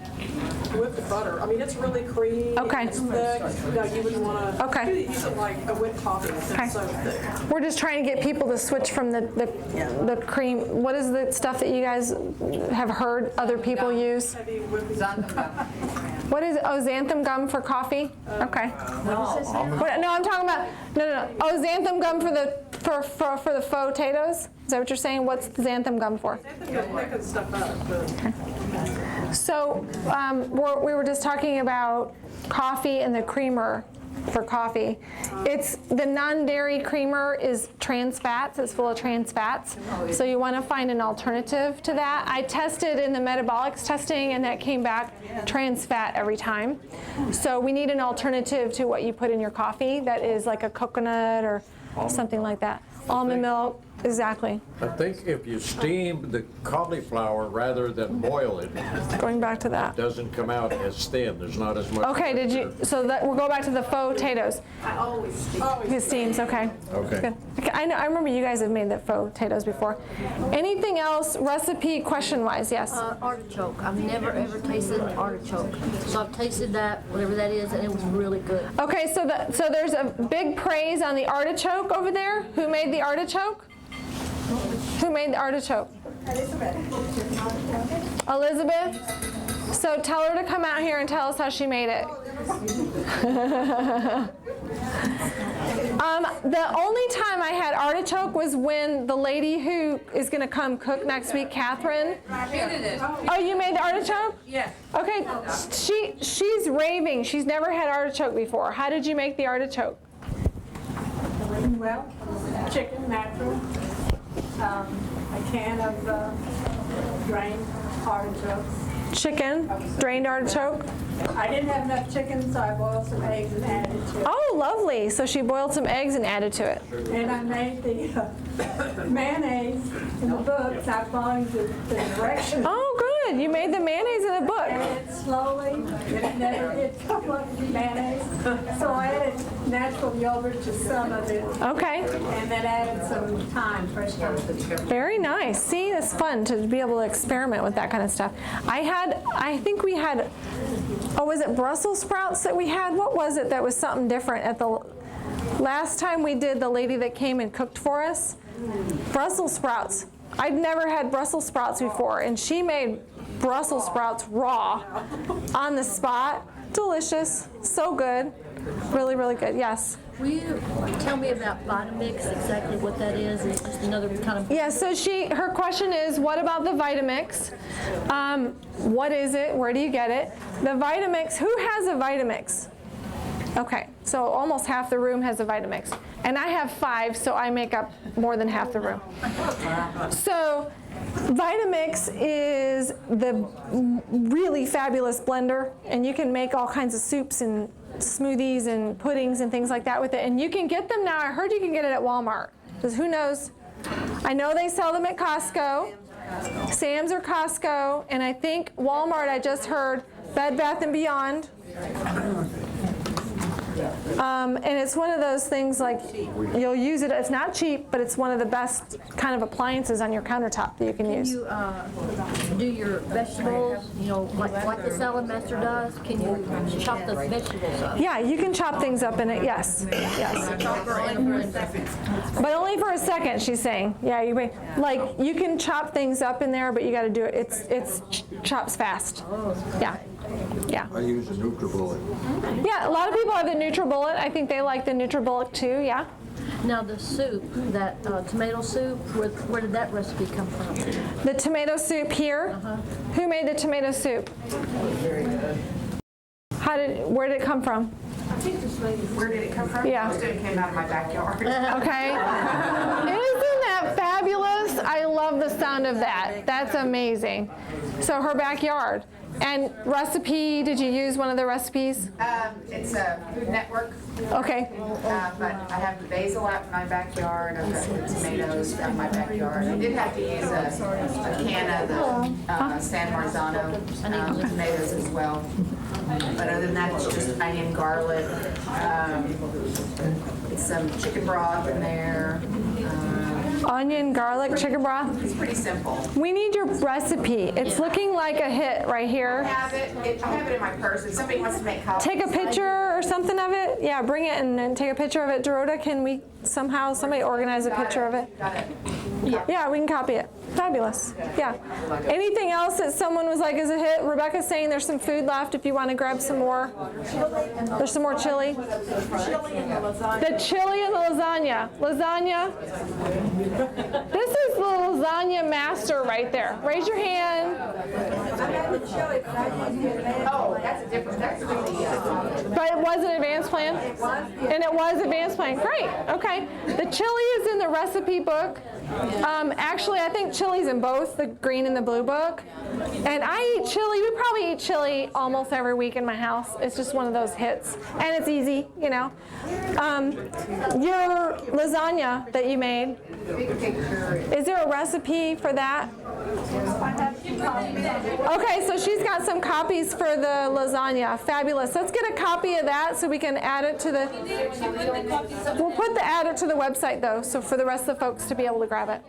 Whipped butter. I mean, it's really creamy. Okay. It's thick. No, you wouldn't want to. Okay. You use it like a whipped coffee. Okay. It's so thick. We're just trying to get people to switch from the cream. What is the stuff that you guys have heard other people use? Heavy whipped. What is it? Oh, xanthan gum for coffee? Okay. What, no, I'm talking about, no. Oh, xanthan gum for the faux potatoes? Is that what you're saying? What's the xanthan gum for? Picking stuff up. But So we were just talking about coffee and the creamer for coffee. It's the non-dairy creamer is trans fats. It's full of trans fats. So you want to find an alternative to that. I tested in the metabolics testing, and that came back trans fat every time. So we need an alternative to what you put in your coffee that is like a coconut or something like that. Almond milk, exactly. I think if you steam the cauliflower rather than boil it, Going back to that. it doesn't come out as thin. There's not as much. Okay, did you, so that, we'll go back to the faux potatoes. I always The steams, okay. Okay. Good. Okay, I know, I remember you guys have made the faux potatoes before. Anything else, recipe question-wise? Yes. Artichoke. I've never ever tasted an artichoke. So I've tasted that, whatever that is, and it was really good. Okay, so there's a big praise on the artichoke over there. Who made the artichoke? Who made the artichoke? Elizabeth? So tell her to come out here and tell us how she made it. The only time I had artichoke was when the lady who is going to come cook next week, Catherine. Oh, you made the artichoke? Yeah. Okay, she's raving. She's never had artichoke before. How did you make the artichoke? Well, chicken, natural. A can of drained artichokes. Chicken, drained artichoke. I didn't have enough chicken, so I boiled some eggs and added to it. Oh, lovely. So she boiled some eggs and added to it. And I made the mayonnaise in the book, not following the directions. Oh, good. You made the mayonnaise in the book. Added slowly. It never did come like mayonnaise. So I added natural yogurt to some of it. Okay. And then added some thyme, fresh thyme. Very nice. See, it's fun to be able to experiment with that kind of stuff. I think we had, oh, was it Brussels sprouts that we had? What was it that was something different at the last time we did, the lady that came and cooked for us? Brussels sprouts. I'd never had Brussels sprouts before, and she made Brussels sprouts raw on the spot. Delicious, so good, really, really good. Yes. Will you tell me about Vitamix, exactly what that is? It's just another kind of... Yeah, so her question is, what about the Vitamix? What is it? Where do you get it? The Vitamix, who has a Vitamix? Okay, so almost half the room has a Vitamix. And I have 5, so I make up more than half the room. So Vitamix is the really fabulous blender, and you can make all kinds of soups and smoothies and puddings and things like that with it. And you can get them now. I heard you can get it at Walmart. Because who knows? I know they sell them at Costco, Sam's or Costco, and I think Walmart, I just heard, Bed Bath & Beyond. And it's one of those things like you'll use it. It's not cheap, but it's one of the best kind of appliances on your countertop that you can use. Can you do your vegetables, you know, like the salad master does? Can you chop the vegetables up? Yeah, you can chop things up in it. Yes, yes. But only for a second, she's saying. Yeah, you can chop things up in there, but you got to do it. It's chops fast. Yeah. Yeah. I use the NutriBullet. Yeah, a lot of people have the NutriBullet. I think they like the NutriBullet too, yeah. Now the soup, that tomato soup, where did that recipe come from? The tomato soup here? Who made the tomato soup? Where did it come from? Where did it come from? Yeah. It came out of my backyard. Okay. Isn't that fabulous? I love the sound of that. That's amazing. So her backyard. And recipe, did you use one of the recipes? It's a Food Network. Okay. But I have the basil out in my backyard. I've got the tomatoes out in my backyard. I did have to use a can of the San Marzano tomatoes as well. But other than that, it's just onion, garlic, some chicken broth in there. Onion, garlic, chicken broth. It's pretty simple. We need your recipe. It's looking like a hit right here. I have it in my purse. If somebody wants to make copies. Take a picture or something of it. Yeah, bring it and then take a picture of it. Dorota, can we somebody organize a picture of it? Got it. Yeah, we can copy it. Fabulous. Yeah. Anything else that someone was like is a hit? Rebecca's saying there's some food left if you want to grab some more. There's some more chili. The chili and the lasagna. Lasagna. This is the lasagna master right there. Raise your hand. Oh, that's a different. But it was an advanced plan? And it was advanced plan. Great. Okay. The chili is in the recipe book. Actually, I think chili's in both the green and the blue book. And I eat chili. We probably eat chili almost every week in my house. It's just one of those hits. And it's easy, you know. Your lasagna that you made, is there a recipe for that? Okay, so she's got some copies for the lasagna. Fabulous. Let's get a copy of that so we can add it to the... We'll add it to the website, though, so for the rest of the folks to be able to grab it.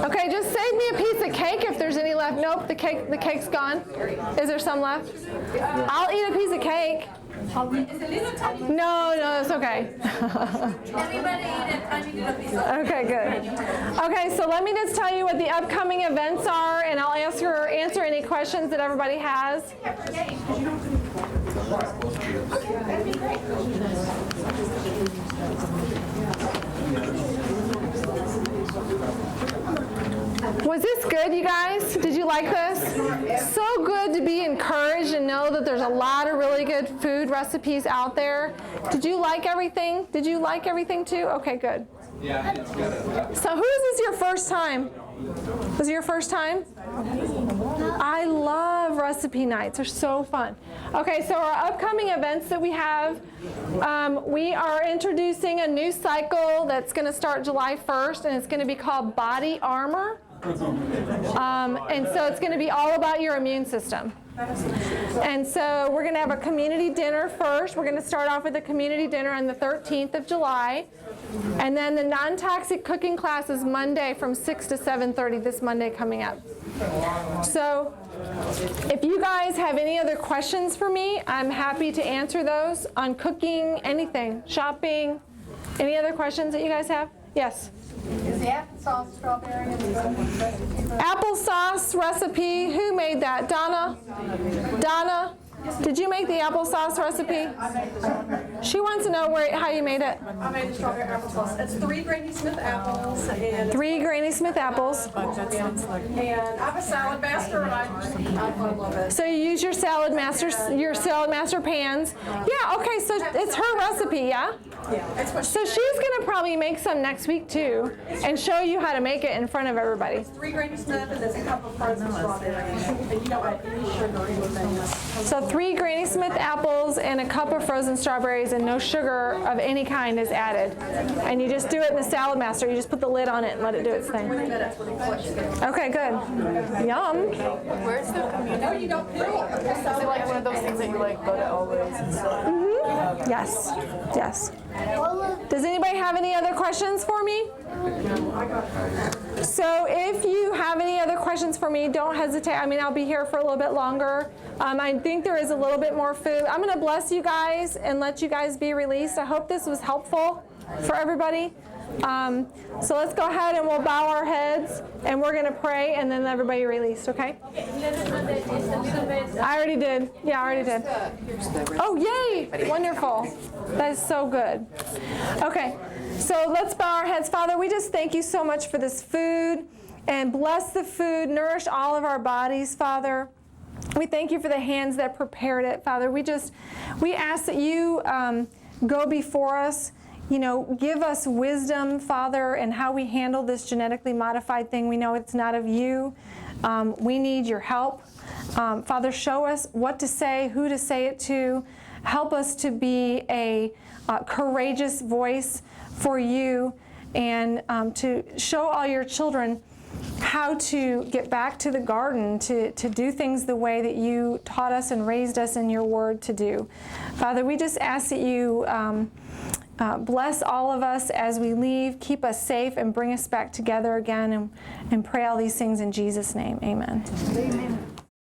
Okay, just save me a piece of cake if there's any left. Nope, the cake's gone. Is there some left? I'll eat a piece of cake. No, that's okay. Okay, good. Okay, so let me just tell you what the upcoming events are, and I'll answer any questions that everybody has. Was this good, you guys? Did you like this? So good to be encouraged and know that there's a lot of really good food recipes out there. Did you like everything? Did you like everything too? Okay, good. So who is this your first time? Was it your first time? I love recipe nights. They're so fun. Okay, so our upcoming events that we have, we are introducing a new cycle that's going to start July 1st, and it's going to be called Body Armor. And so it's going to be all about your immune system. And so we're going to have a community dinner first. We're going to start off with a community dinner on the 13th of July. And then the non-toxic cooking class is Monday from 6 to 7:30, this Monday coming up. So if you guys have any other questions for me, I'm happy to answer those on cooking, anything, shopping. Any other questions that you guys have? Yes? Is the applesauce strawberry and the Applesauce recipe, who made that? Donna? Donna? Did you make the applesauce recipe? She wants to know how you made it. I made the strawberry applesauce. It's 3 Granny Smith apples and 3 Granny Smith apples. and I have a salad master and I love it. So you use your salad master pans. Yeah, okay, so it's her recipe, yeah? Yeah, it's what So she's gonna probably make some next week too and show you how to make it in front of everybody. 3 Granny Smith and there's a cup of frozen strawberries. And you don't add any sugar or anything. So 3 Granny Smith apples and a cup of frozen strawberries, and no sugar of any kind is added. And you just do it in the salad master. You just put the lid on it and let it do its thing. Okay, good. Yum. Where's the community? No, you don't peel. Is it like one of those things that you like go to always and stuff? Mm-hmm. Yes. Yes. Does anybody have any other questions for me? So if you have any other questions for me, don't hesitate. I mean, I'll be here for a little bit longer. I think there is a little bit more food. I'm going to bless you guys and let you guys be released. I hope this was helpful for everybody. So let's go ahead and we'll bow our heads and we're going to pray and then everybody released, okay? I already did. Yeah, I already did. Oh, yay! Wonderful. That is so good. Okay, so let's bow our heads. Father, we just thank you so much for this food and bless the food, nourish all of our bodies, Father. We thank you for the hands that prepared it, Father. We ask that you go before us. You know, give us wisdom, Father, in how we handle this genetically modified thing. We know it's not of you. We need your help. Father, show us what to say, who to say it to. Help us to be a courageous voice for you and to show all your children how to get back to the garden, to do things the way that you taught us and raised us in your word to do. Father, we just ask that you bless all of us as we leave, keep us safe, and bring us back together again, and pray all these things in Jesus' name. Amen. Amen.